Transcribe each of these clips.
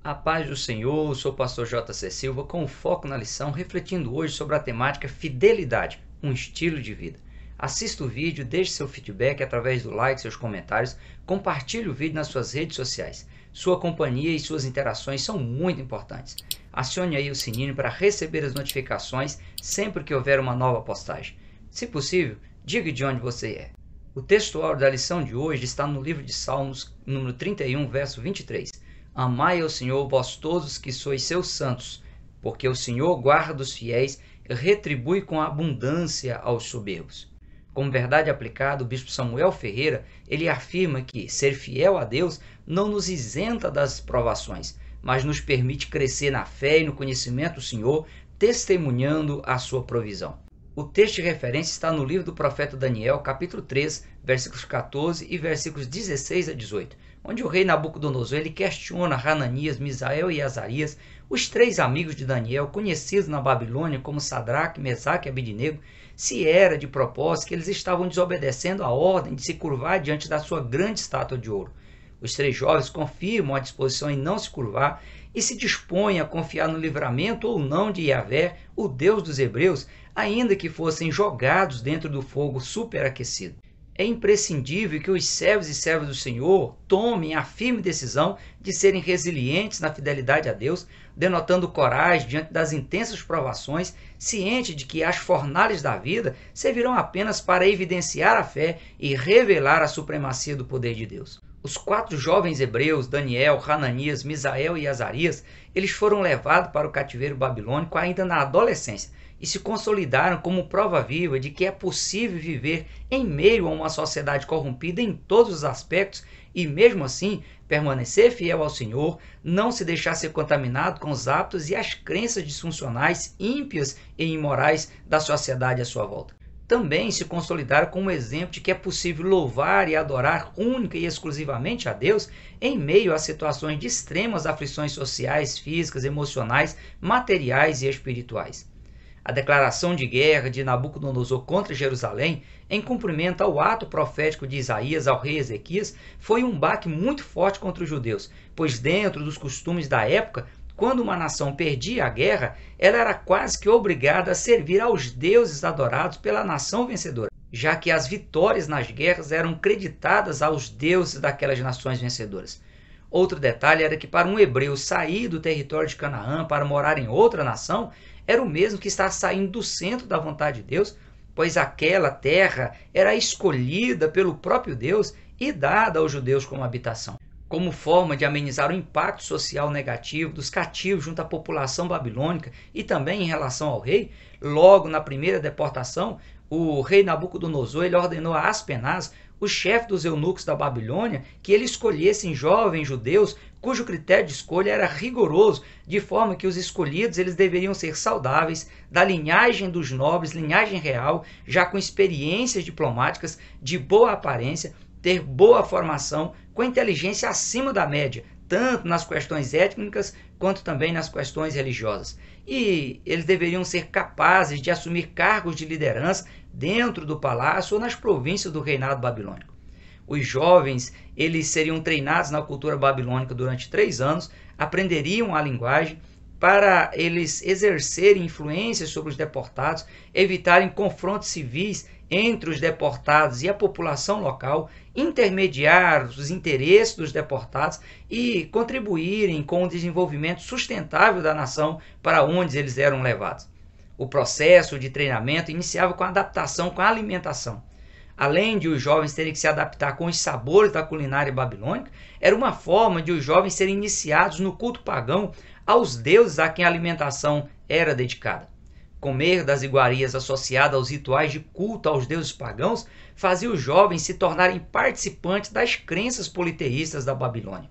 A paz do Senhor, eu sou o pastor J.C. Silva com foco na lição, refletindo hoje sobre a temática fidelidade, um estilo de vida. Assista o vídeo, deixe seu feedback através do like, seus comentários, compartilhe o vídeo nas suas redes sociais. Sua companhia e suas interações são muito importantes. Acione aí o sininho para receber as notificações sempre que houver uma nova postagem. Se possível, diga de onde você é. O texto áureo da lição de hoje está no livro de Salmos, número 31, verso 23. Amai ao Senhor, vós todos que sois seus santos, porque o Senhor guarda os fiéis e retribui com abundância aos soberbos. Como verdade aplicada, o bispo Samuel Ferreira, ele afirma que ser fiel a Deus não nos isenta das provações, mas nos permite crescer na fé e no conhecimento do Senhor, testemunhando a sua provisão. O texto de referência está no livro do profeta Daniel, capítulo 3, versículos 14 e versículos 16 a 18, onde o rei Nabucodonosor ele questiona Hananias, Misael e Azarias, os três amigos de Daniel, conhecidos na Babilônia como Sadraque, Mesaque e Abednego, se era de propósito que eles estavam desobedecendo a ordem de se curvar diante da sua grande estátua de ouro. Os três jovens confirmam a disposição em não se curvar e se dispõem a confiar no livramento ou não de Yahvé, o Deus dos hebreus, ainda que fossem jogados dentro do fogo superaquecido. É imprescindível que os servos e servas do Senhor tomem a firme decisão de serem resilientes na fidelidade a Deus, denotando coragem diante das intensas provações, ciente de que as fornalhas da vida servirão apenas para evidenciar a fé e revelar a supremacia do poder de Deus. Os quatro jovens hebreus, Daniel, Hananias, Misael e Azarias, eles foram levados para o cativeiro babilônico ainda na adolescência e se consolidaram como prova viva de que é possível viver em meio a uma sociedade corrompida em todos os aspectos e, mesmo assim, permanecer fiel ao Senhor, não se deixar ser contaminado com os hábitos e as crenças disfuncionais, ímpias e imorais da sociedade à sua volta. Também se consolidaram como um exemplo de que é possível louvar e adorar única e exclusivamente a Deus em meio a situações de extremas aflições sociais, físicas, emocionais, materiais e espirituais. A declaração de guerra de Nabucodonosor contra Jerusalém, em cumprimento ao ato profético de Isaías ao rei Ezequias, foi um baque muito forte contra os judeus, pois dentro dos costumes da época, quando uma nação perdia a guerra, ela era quase que obrigada a servir aos deuses adorados pela nação vencedora, já que as vitórias nas guerras eram creditadas aos deuses daquelas nações vencedoras. Outro detalhe era que para um hebreu sair do território de Canaã para morar em outra nação, era o mesmo que estar saindo do centro da vontade de Deus, pois aquela terra era escolhida pelo próprio Deus e dada aos judeus como habitação. Como forma de amenizar o impacto social negativo dos cativos junto à população babilônica e também em relação ao rei, logo na primeira deportação, o rei Nabucodonosor ele ordenou a Aspenaz, o chefe dos eunucos da Babilônia, que ele escolhessem jovens judeus cujo critério de escolha era rigoroso, de forma que os escolhidos eles deveriam ser saudáveis, da linhagem dos nobres, linhagem real, já com experiências diplomáticas, de boa aparência, ter boa formação, com inteligência acima da média, tanto nas questões étnicas quanto também nas questões religiosas. E eles deveriam ser capazes de assumir cargos de liderança dentro do palácio ou nas províncias do reinado babilônico. Os jovens eles seriam treinados na cultura babilônica durante 3 anos, aprenderiam a linguagem para eles exercerem influência sobre os deportados, evitarem confrontos civis entre os deportados e a população local, intermediar os interesses dos deportados e contribuírem com o desenvolvimento sustentável da nação para onde eles eram levados. O processo de treinamento iniciava com a adaptação com a alimentação. Além de os jovens terem que se adaptar com os sabores da culinária babilônica, era uma forma de os jovens serem iniciados no culto pagão aos deuses a quem a alimentação era dedicada. Comer das iguarias associadas aos rituais de culto aos deuses pagãos fazia os jovens se tornarem participantes das crenças politeístas da Babilônia.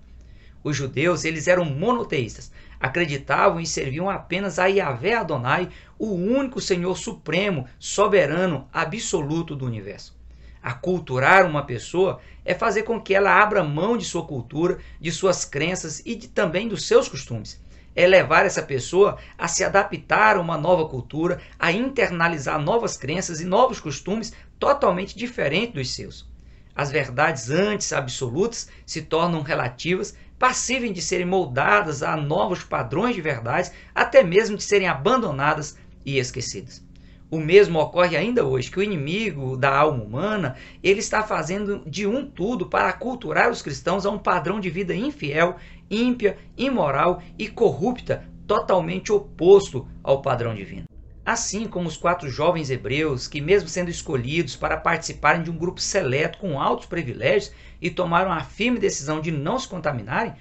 Os judeus eles eram monoteístas, acreditavam e serviam apenas a Yahvé Adonai, o único Senhor supremo, soberano, absoluto do universo. Aculturar uma pessoa é fazer com que ela abra mão de sua cultura, de suas crenças e também dos seus costumes. É levar essa pessoa a se adaptar a uma nova cultura, a internalizar novas crenças e novos costumes totalmente diferentes dos seus. As verdades antes absolutas se tornam relativas, passíveis de serem moldadas a novos padrões de verdades, até mesmo de serem abandonadas e esquecidas. O mesmo ocorre ainda hoje, que o inimigo da alma humana, ele está fazendo de tudo para aculturar os cristãos a um padrão de vida infiel, ímpia, imoral e corrupta, totalmente oposto ao padrão divino. Assim como os 4 jovens hebreus, que mesmo sendo escolhidos para participarem de um grupo seleto com altos privilégios e tomaram a firme decisão de não se contaminarem,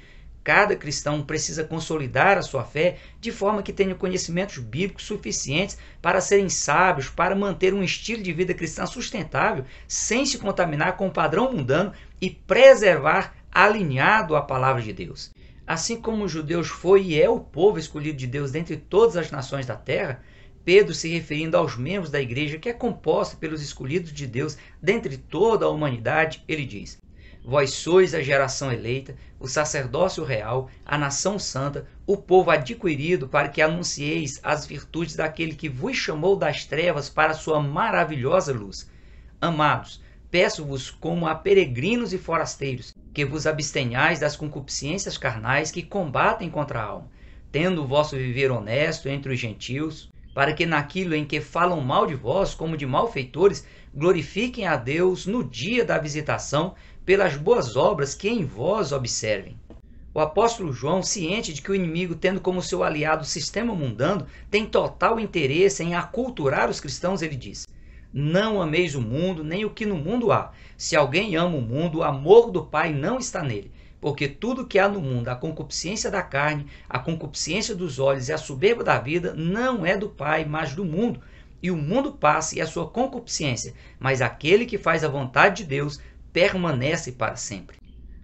cada cristão precisa consolidar a sua fé de forma que tenha conhecimentos bíblicos suficientes para serem sábios, para manter um estilo de vida cristã sustentável, sem se contaminar com o padrão mundano e preservar alinhado à palavra de Deus. Assim como os judeus foi e é o povo escolhido de Deus dentre todas as nações da terra, Pedro, se referindo aos membros da igreja, que é composta pelos escolhidos de Deus dentre toda a humanidade, ele diz: Vós sois a geração eleita, o sacerdócio real, a nação santa, o povo adquirido, para que anuncieis as virtudes daquele que vos chamou das trevas para a sua maravilhosa luz. Amados, peço-vos como a peregrinos e forasteiros, que vos abstenhais das concupiscências carnais que combatem contra a alma, tendo o vosso viver honesto entre os gentios, para que naquilo em que falam mal de vós, como de malfeitores, glorifiquem a Deus no dia da visitação, pelas boas obras que em vós observem. O apóstolo João, ciente de que o inimigo, tendo como seu aliado o sistema mundano, tem total interesse em aculturar os cristãos, ele diz: Não ameis o mundo, nem o que no mundo há. Se alguém ama o mundo, o amor do Pai não está nele. Porque tudo que há no mundo, a concupiscência da carne, a concupiscência dos olhos e a soberba da vida, não é do Pai, mas do mundo. E o mundo passa e a sua concupiscência, mas aquele que faz a vontade de Deus permanece para sempre.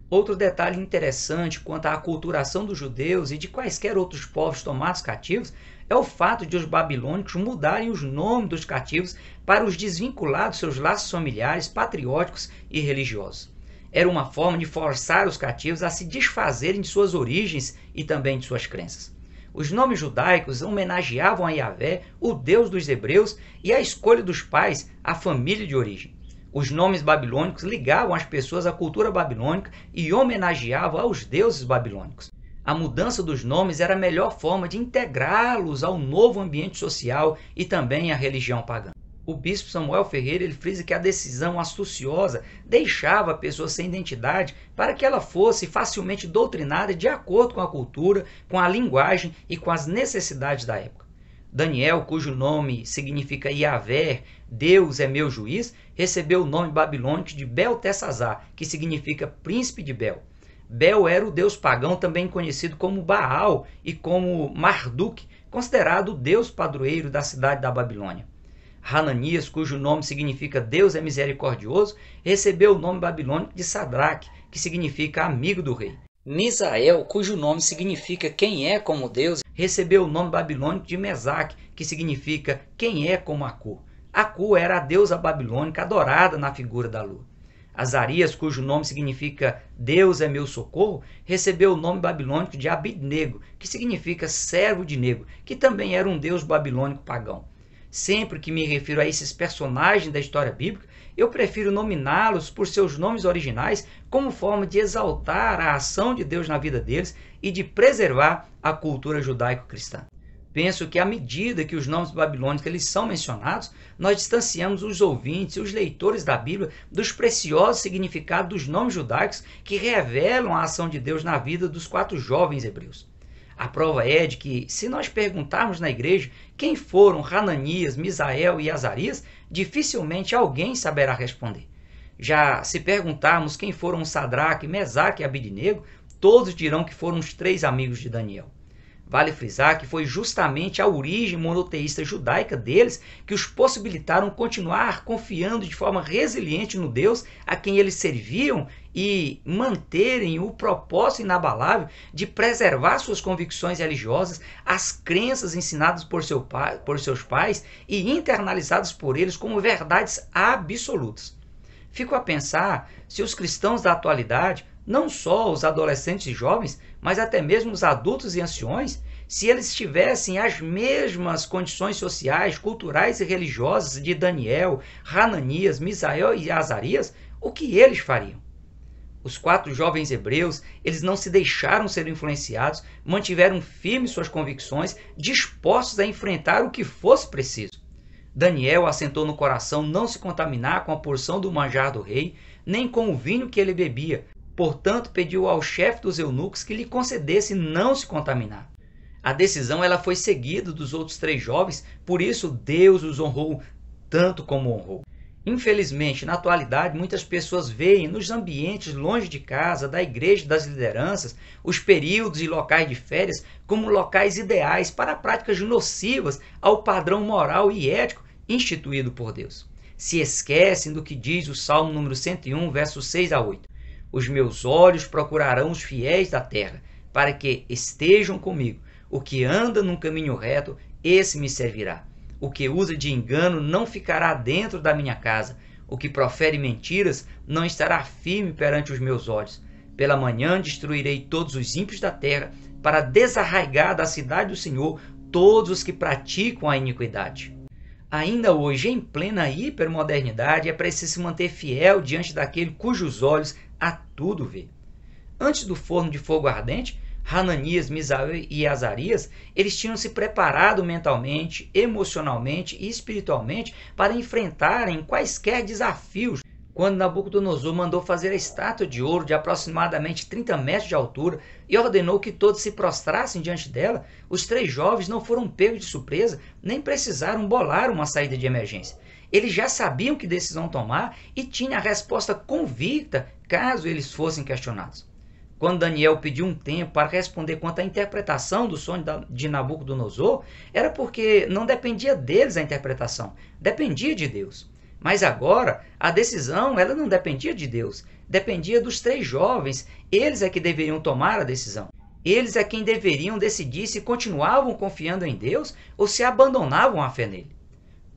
Outro detalhe interessante quanto à aculturação dos judeus e de quaisquer outros povos tomados cativos é o fato de os babilônicos mudarem os nomes dos cativos para os desvincular dos seus laços familiares, patrióticos e religiosos. Era uma forma de forçar os cativos a se desfazerem de suas origens e também de suas crenças. Os nomes judaicos homenageavam a Yahvé, o Deus dos hebreus, e a escolha dos pais, a família de origem. Os nomes babilônicos ligavam as pessoas à cultura babilônica e homenageavam aos deuses babilônicos. A mudança dos nomes era a melhor forma de integrá-los ao novo ambiente social e também à religião pagã. O bispo Samuel Ferreira ele frisa que a decisão astuciosa deixava a pessoa sem identidade para que ela fosse facilmente doutrinada de acordo com a cultura, com a linguagem e com as necessidades da época. Daniel, cujo nome significa Yahvé, Deus é meu juiz, recebeu o nome babilônico de Beltesazar, que significa príncipe de Bel. Bel era o deus pagão também conhecido como Baal e como Marduk, considerado o deus padroeiro da cidade da Babilônia. Hananias, cujo nome significa Deus é misericordioso, recebeu o nome babilônico de Sadraque, que significa amigo do rei. Misael, cujo nome significa quem é como Deus, recebeu o nome babilônico de Mesaque, que significa quem é como Acu. Acu era a deusa babilônica adorada na figura da lua. Azarias, cujo nome significa Deus é meu socorro, recebeu o nome babilônico de Abidnego, que significa servo de Nego, que também era um deus babilônico pagão. Sempre que me refiro a esses personagens da história bíblica, eu prefiro nominá-los por seus nomes originais como forma de exaltar a ação de Deus na vida deles e de preservar a cultura judaico-cristã. Penso que à medida que os nomes babilônicos eles são mencionados, nós distanciamos os ouvintes e os leitores da Bíblia dos preciosos significados dos nomes judaicos que revelam a ação de Deus na vida dos 4 jovens hebreus. A prova é de que, se nós perguntarmos na igreja quem foram Hananias, Misael e Azarias, dificilmente alguém saberá responder. Já se perguntarmos quem foram Sadraque, Mesaque e Abidnego, todos dirão que foram os 3 amigos de Daniel. Vale frisar que foi justamente a origem monoteísta judaica deles que os possibilitaram continuar confiando de forma resiliente no Deus a quem eles serviam e manterem o propósito inabalável de preservar suas convicções religiosas, as crenças ensinadas por seus pais e internalizadas por eles como verdades absolutas. Fico a pensar se os cristãos da atualidade, não só os adolescentes e jovens, mas até mesmo os adultos e anciões, se eles tivessem as mesmas condições sociais, culturais e religiosas de Daniel, Hananias, Misael e Azarias, o que eles fariam? Os 4 jovens hebreus, eles não se deixaram ser influenciados, mantiveram firmes suas convicções, dispostos a enfrentar o que fosse preciso. Daniel assentou no coração não se contaminar com a porção do manjar do rei, nem com o vinho que ele bebia. Portanto, pediu ao chefe dos eunucos que lhe concedesse não se contaminar. A decisão ela foi seguida dos outros 3 jovens, por isso Deus os honrou tanto como honrou. Infelizmente, na atualidade, muitas pessoas veem nos ambientes longe de casa, da igreja e das lideranças, os períodos e locais de férias como locais ideais para práticas nocivas ao padrão moral e ético instituído por Deus. Se esquecem do que diz o Salmo número 101, versos 6 a 8. Os meus olhos procurarão os fiéis da terra, para que estejam comigo. O que anda num caminho reto, esse me servirá. O que usa de engano não ficará dentro da minha casa. O que profere mentiras não estará firme perante os meus olhos. Pela manhã destruirei todos os ímpios da terra, para desarraigar da cidade do Senhor todos os que praticam a iniquidade. Ainda hoje, em plena hipermodernidade, é preciso se manter fiel diante daquele cujos olhos a tudo vê. Antes do forno de fogo ardente, Hananias, Misael e Azarias, eles tinham se preparado mentalmente, emocionalmente e espiritualmente para enfrentarem quaisquer desafios. Quando Nabucodonosor mandou fazer a estátua de ouro de aproximadamente 30 metros de altura e ordenou que todos se prostrassem diante dela, os 3 jovens não foram pegos de surpresa, nem precisaram bolar uma saída de emergência. Eles já sabiam que decisão tomar e tinham a resposta convicta caso eles fossem questionados. Quando Daniel pediu um tempo para responder quanto à interpretação do sonho de Nabucodonosor, era porque não dependia deles a interpretação, dependia de Deus. Mas agora, a decisão ela não dependia de Deus, dependia dos 3 jovens, eles é que deveriam tomar a decisão. Eles é quem deveriam decidir se continuavam confiando em Deus ou se abandonavam a fé nele.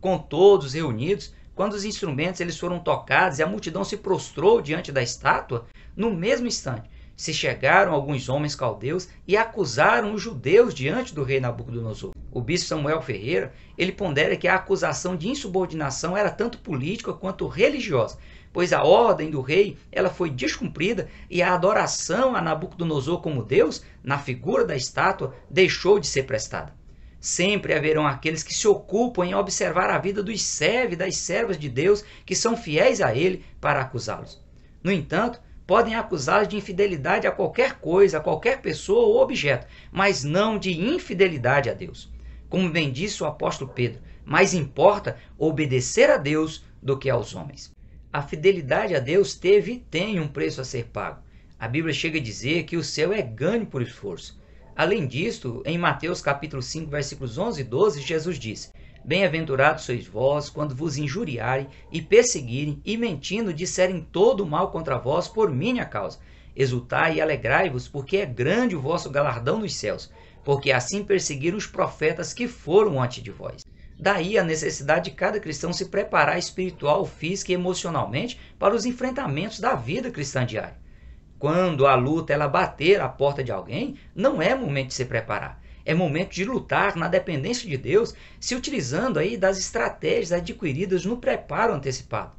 Com todos reunidos, quando os instrumentos eles foram tocados e a multidão se prostrou diante da estátua, no mesmo instante, se chegaram alguns homens caldeus e acusaram os judeus diante do rei Nabucodonosor. O bispo Samuel Ferreira, ele pondera que a acusação de insubordinação era tanto política quanto religiosa, pois a ordem do rei ela foi descumprida e a adoração a Nabucodonosor como Deus, na figura da estátua, deixou de ser prestada. Sempre haverão aqueles que se ocupam em observar a vida dos servos e das servas de Deus que são fiéis a ele para acusá-los. No entanto, podem acusá-los de infidelidade a qualquer coisa, a qualquer pessoa ou objeto, mas não de infidelidade a Deus. Como bem disse o apóstolo Pedro, mais importa obedecer a Deus do que aos homens. A fidelidade a Deus teve e tem um preço a ser pago. A Bíblia chega a dizer que o céu é ganho por esforço. Além disto, em Mateus capítulo 5, versículos 11 e 12, Jesus disse: Bem-aventurados sois vós, quando vos injuriarem e perseguirem e mentindo disserem todo o mal contra vós por minha causa. Exultai e alegrai-vos, porque é grande o vosso galardão nos céus, porque assim perseguiram os profetas que foram antes de vós. Daí a necessidade de cada cristão se preparar espiritual, física e emocionalmente para os enfrentamentos da vida cristã diária. Quando a luta ela bater a porta de alguém, não é momento de se preparar. É momento de lutar na dependência de Deus, se utilizando aí das estratégias adquiridas no preparo antecipado.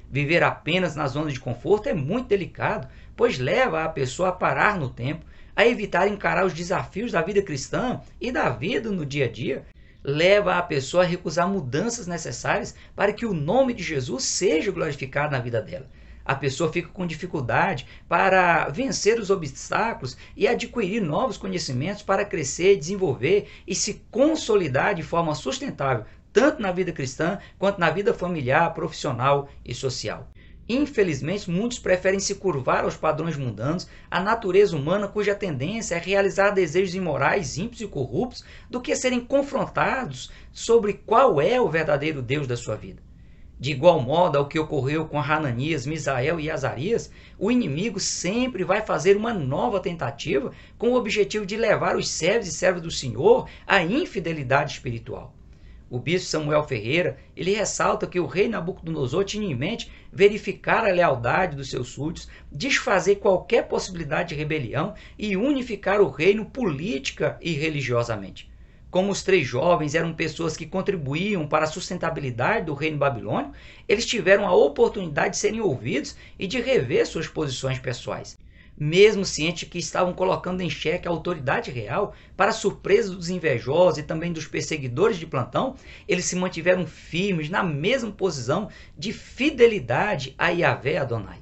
Viver apenas na zona de conforto é muito delicado, pois leva a pessoa a parar no tempo, a evitar encarar os desafios da vida cristã e da vida no dia a dia. Leva a pessoa a recusar mudanças necessárias para que o nome de Jesus seja glorificado na vida dela. A pessoa fica com dificuldade para vencer os obstáculos e adquirir novos conhecimentos para crescer, desenvolver e se consolidar de forma sustentável, tanto na vida cristã quanto na vida familiar, profissional e social. Infelizmente, muitos preferem se curvar aos padrões mundanos, à natureza humana cuja tendência é realizar desejos imorais, ímpios e corruptos, do que serem confrontados sobre qual é o verdadeiro Deus da sua vida. De igual modo ao que ocorreu com Hananias, Misael e Azarias, o inimigo sempre vai fazer uma nova tentativa com o objetivo de levar os servos e servas do Senhor à infidelidade espiritual. O bispo Samuel Ferreira, ele ressalta que o rei Nabucodonosor tinha em mente verificar a lealdade dos seus súditos, desfazer qualquer possibilidade de rebelião e unificar o reino política e religiosamente. Como os 3 jovens eram pessoas que contribuíam para a sustentabilidade do reino babilônico, eles tiveram a oportunidade de serem ouvidos e de rever suas posições pessoais. Mesmo cientes que estavam colocando em xeque a autoridade real, para surpresa dos invejosos e também dos perseguidores de plantão, eles se mantiveram firmes na mesma posição de fidelidade a Yahvé Adonai.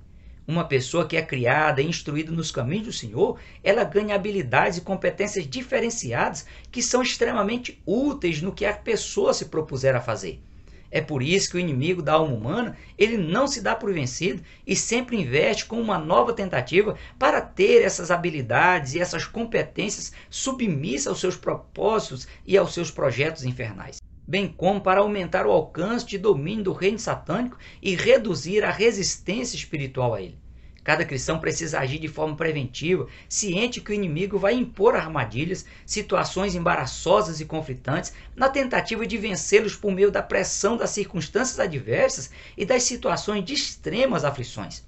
Uma pessoa que é criada e instruída nos caminhos do Senhor, ela ganha habilidades e competências diferenciadas que são extremamente úteis no que a pessoa se propuser a fazer. É por isso que o inimigo da alma humana, ele não se dá por vencido e sempre investe com uma nova tentativa para ter essas habilidades e essas competências submissas aos seus propósitos e aos seus projetos infernais, bem como para aumentar o alcance de domínio do reino satânico e reduzir a resistência espiritual a ele. Cada cristão precisa agir de forma preventiva, ciente que o inimigo vai impor armadilhas, situações embaraçosas e conflitantes, na tentativa de vencê-los por meio da pressão das circunstâncias adversas e das situações de extremas aflições.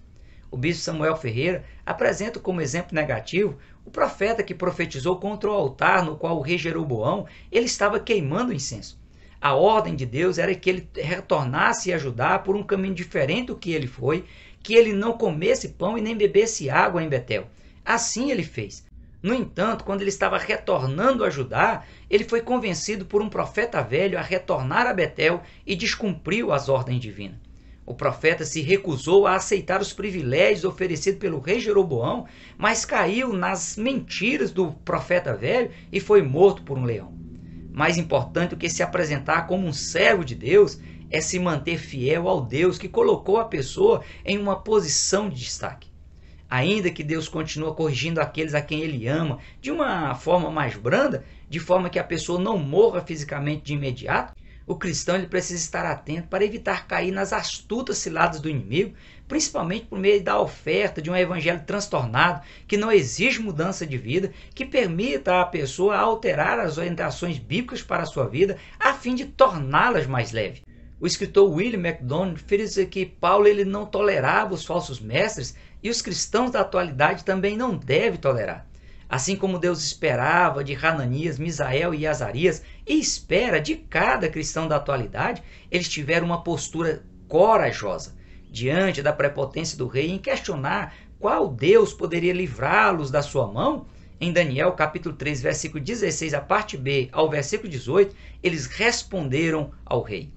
O bispo Samuel Ferreira apresenta como exemplo negativo o profeta que profetizou contra o altar no qual o rei Jeroboão ele estava queimando incenso. A ordem de Deus era que ele retornasse e ajudar por um caminho diferente do que ele foi, que ele não comesse pão e nem bebesse água em Betel. Assim ele fez. No entanto, quando ele estava retornando a Judá, ele foi convencido por um profeta velho a retornar a Betel e descumpriu as ordens divinas. O profeta se recusou a aceitar os privilégios oferecidos pelo rei Jeroboão, mas caiu nas mentiras do profeta velho e foi morto por um leão. Mais importante do que se apresentar como um servo de Deus é se manter fiel ao Deus que colocou a pessoa em uma posição de destaque. Ainda que Deus continue corrigindo aqueles a quem Ele ama de uma forma mais branda, de forma que a pessoa não morra fisicamente de imediato, o cristão ele precisa estar atento para evitar cair nas astutas ciladas do inimigo, principalmente por meio da oferta de um evangelho transtornado, que não exige mudança de vida, que permita à pessoa alterar as orientações bíblicas para a sua vida, a fim de torná-las mais leves. O escritor William MacDonald frisa que Paulo ele não tolerava os falsos mestres e os cristãos da atualidade também não devem tolerar. Assim como Deus esperava de Hananias, Misael e Azarias e espera de cada cristão da atualidade, eles tiveram uma postura corajosa diante da prepotência do rei em questionar qual Deus poderia livrá-los da sua mão. Em Daniel capítulo 3, versículo 16, a parte B ao versículo 18, eles responderam ao rei: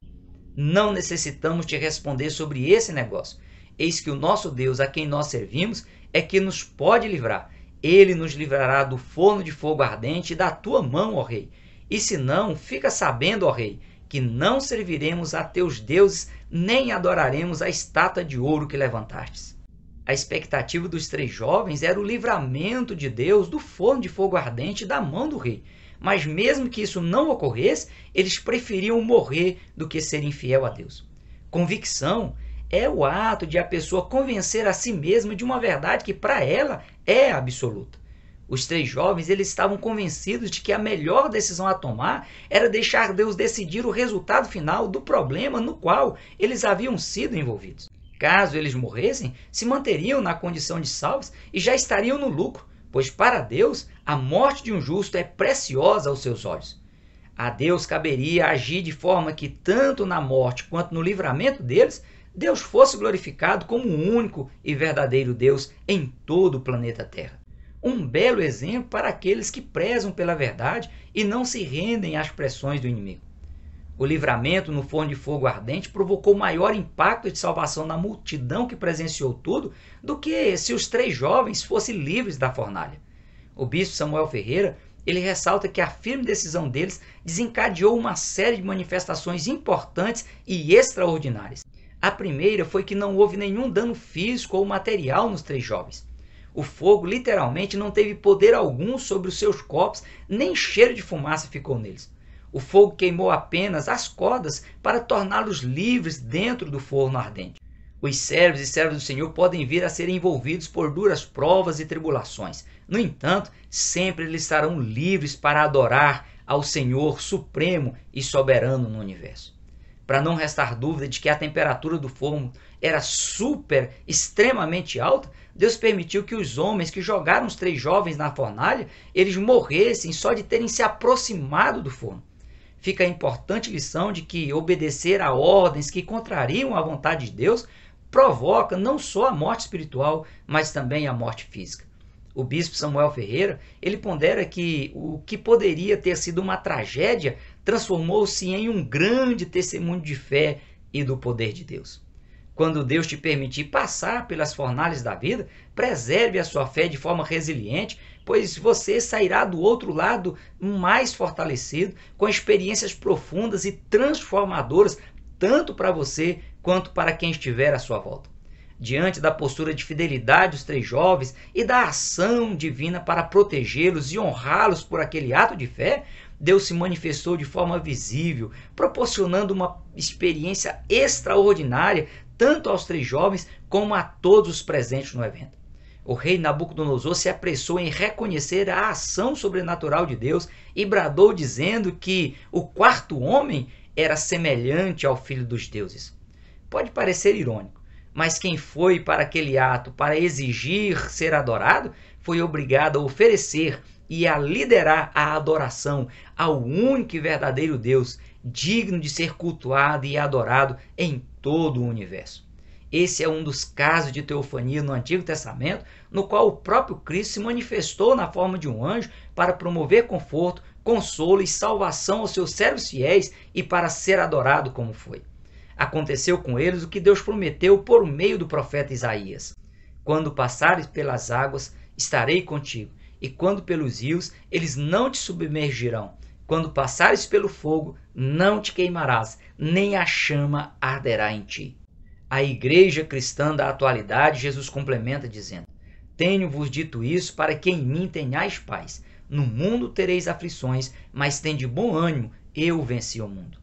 não necessitamos te responder sobre esse negócio. Eis que o nosso Deus, a quem nós servimos, é que nos pode livrar. Ele nos livrará do forno de fogo ardente e da tua mão, ó rei. E se não, fica sabendo, ó rei, que não serviremos a teus deuses, nem adoraremos a estátua de ouro que levantastes. A expectativa dos 3 jovens era o livramento de Deus do forno de fogo ardente da mão do rei. Mas mesmo que isso não ocorresse, eles preferiam morrer do que ser infiel a Deus. Convicção é o ato de a pessoa convencer a si mesma de uma verdade que para ela é absoluta. Os 3 jovens eles estavam convencidos de que a melhor decisão a tomar era deixar Deus decidir o resultado final do problema no qual eles haviam sido envolvidos. Caso eles morressem, se manteriam na condição de salvos e já estariam no lucro, pois para Deus a morte de um justo é preciosa aos seus olhos. A Deus caberia agir de forma que tanto na morte quanto no livramento deles, Deus fosse glorificado como o único e verdadeiro Deus em todo o planeta Terra. Um belo exemplo para aqueles que prezam pela verdade e não se rendem às pressões do inimigo. O livramento no forno de fogo ardente provocou maior impacto de salvação na multidão que presenciou tudo do que se os 3 jovens fossem livres da fornalha. O bispo Samuel Ferreira ele ressalta que a firme decisão deles desencadeou uma série de manifestações importantes e extraordinárias. A primeira foi que não houve nenhum dano físico ou material nos 3 jovens. O fogo literalmente não teve poder algum sobre os seus corpos, nem cheiro de fumaça ficou neles. O fogo queimou apenas as cordas para torná-los livres dentro do forno ardente. Os servos e servas do Senhor podem vir a ser envolvidos por duras provas e tribulações. No entanto, sempre eles estarão livres para adorar ao Senhor supremo e soberano no universo. Para não restar dúvida de que a temperatura do forno era extremamente alta, Deus permitiu que os homens que jogaram os 3 jovens na fornalha, eles morressem só de terem se aproximado do forno. Fica a importante lição de que obedecer a ordens que contrariam a vontade de Deus provoca não só a morte espiritual, mas também a morte física. O bispo Samuel Ferreira, ele pondera que o que poderia ter sido uma tragédia transformou-se em um grande testemunho de fé e do poder de Deus. Quando Deus te permitir passar pelas fornalhas da vida, preserve a sua fé de forma resiliente, pois você sairá do outro lado mais fortalecido, com experiências profundas e transformadoras, tanto para você quanto para quem estiver à sua volta. Diante da postura de fidelidade dos 3 jovens e da ação divina para protegê-los e honrá-los por aquele ato de fé, Deus se manifestou de forma visível, proporcionando uma experiência extraordinária tanto aos 3 jovens como a todos os presentes no evento. O rei Nabucodonosor se apressou em reconhecer a ação sobrenatural de Deus e bradou dizendo que o 4º homem era semelhante ao filho dos deuses. Pode parecer irônico, mas quem foi para aquele ato para exigir ser adorado foi obrigado a oferecer e a liderar a adoração ao único e verdadeiro Deus, digno de ser cultuado e adorado em todo o universo. Esse é um dos casos de teofania no Antigo Testamento, no qual o próprio Cristo se manifestou na forma de um anjo para promover conforto, consolo e salvação aos seus servos fiéis e para ser adorado como foi. Aconteceu com eles o que Deus prometeu por meio do profeta Isaías. Quando passares pelas águas, estarei contigo, e quando pelos rios, eles não te submergirão. Quando passares pelo fogo, não te queimarás, nem a chama arderá em ti. A igreja cristã da atualidade, Jesus complementa dizendo: tenho-vos dito isso para que em mim tenhais paz. No mundo tereis aflições, mas tende bom ânimo, eu venci o mundo.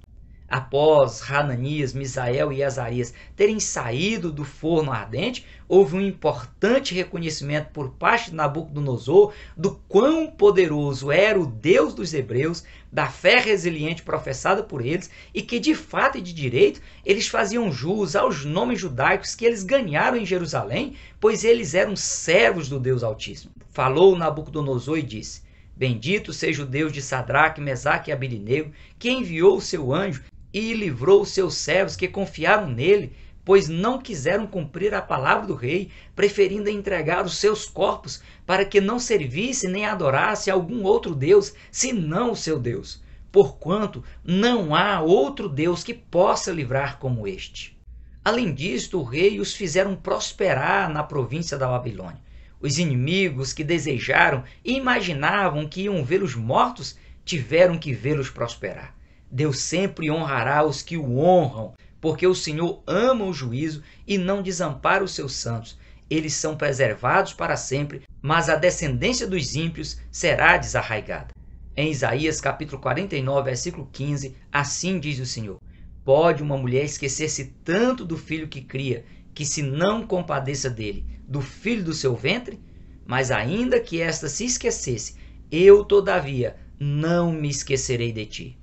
Após Hananias, Misael e Azarias terem saído do forno ardente, houve um importante reconhecimento por parte de Nabucodonosor do quão poderoso era o Deus dos hebreus, da fé resiliente professada por eles e que de fato e de direito eles faziam jus aos nomes judaicos que eles ganharam em Jerusalém, pois eles eram servos do Deus Altíssimo. Falou Nabucodonosor e disse: bendito seja o Deus de Sadraque, Mesaque e Abednego, que enviou o seu anjo e livrou os seus servos que confiaram nele, pois não quiseram cumprir a palavra do rei, preferindo entregar os seus corpos para que não servisse nem adorasse algum outro Deus, senão o seu Deus, porquanto não há outro Deus que possa livrar como este. Além disto, o rei os fizeram prosperar na província da Babilônia. Os inimigos que desejaram e imaginavam que iam vê-los mortos, tiveram que vê-los prosperar. Deus sempre honrará os que o honram, porque o Senhor ama o juízo e não desampara os seus santos. Eles são preservados para sempre, mas a descendência dos ímpios será desarraigada. Em Isaías capítulo 49, versículo 15, assim diz o Senhor: pode uma mulher esquecer-se tanto do filho que cria, que se não compadeça dele, do filho do seu ventre? Mas ainda que esta se esquecesse, eu, todavia, não me esquecerei de ti.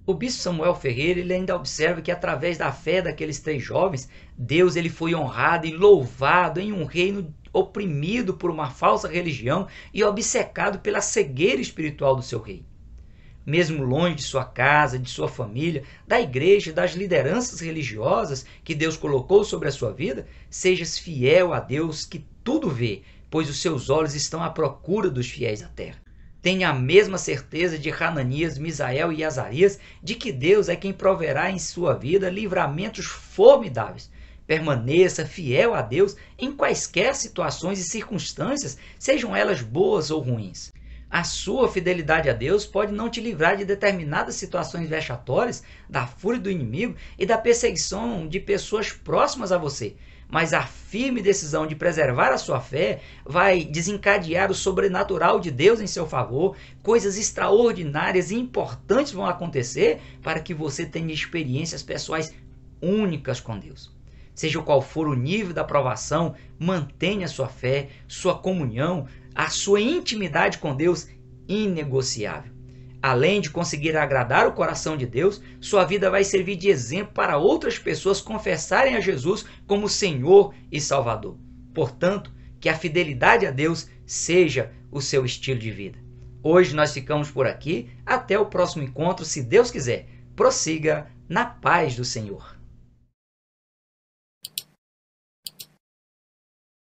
O bispo Samuel Ferreira ele ainda observa que através da fé daqueles 3 jovens, Deus ele foi honrado e louvado em um reino oprimido por uma falsa religião e obcecado pela cegueira espiritual do seu rei. Mesmo longe de sua casa, de sua família, da igreja, das lideranças religiosas que Deus colocou sobre a sua vida, sejas fiel a Deus que tudo vê, pois os seus olhos estão à procura dos fiéis à terra. Tenha a mesma certeza de Hananias, Misael e Azarias de que Deus é quem proverá em sua vida livramentos formidáveis. Permaneça fiel a Deus em quaisquer situações e circunstâncias, sejam elas boas ou ruins. A sua fidelidade a Deus pode não te livrar de determinadas situações vexatórias, da fúria do inimigo e da perseguição de pessoas próximas a você, mas a firme decisão de preservar a sua fé vai desencadear o sobrenatural de Deus em seu favor, coisas extraordinárias e importantes vão acontecer para que você tenha experiências pessoais únicas com Deus. Seja qual for o nível da provação, mantenha sua fé, sua comunhão, a sua intimidade com Deus inegociável. Além de conseguir agradar o coração de Deus, sua vida vai servir de exemplo para outras pessoas confessarem a Jesus como Senhor e Salvador. Portanto, que a fidelidade a Deus seja o seu estilo de vida. Hoje nós ficamos por aqui. Até o próximo encontro, se Deus quiser. Prossiga na paz do Senhor.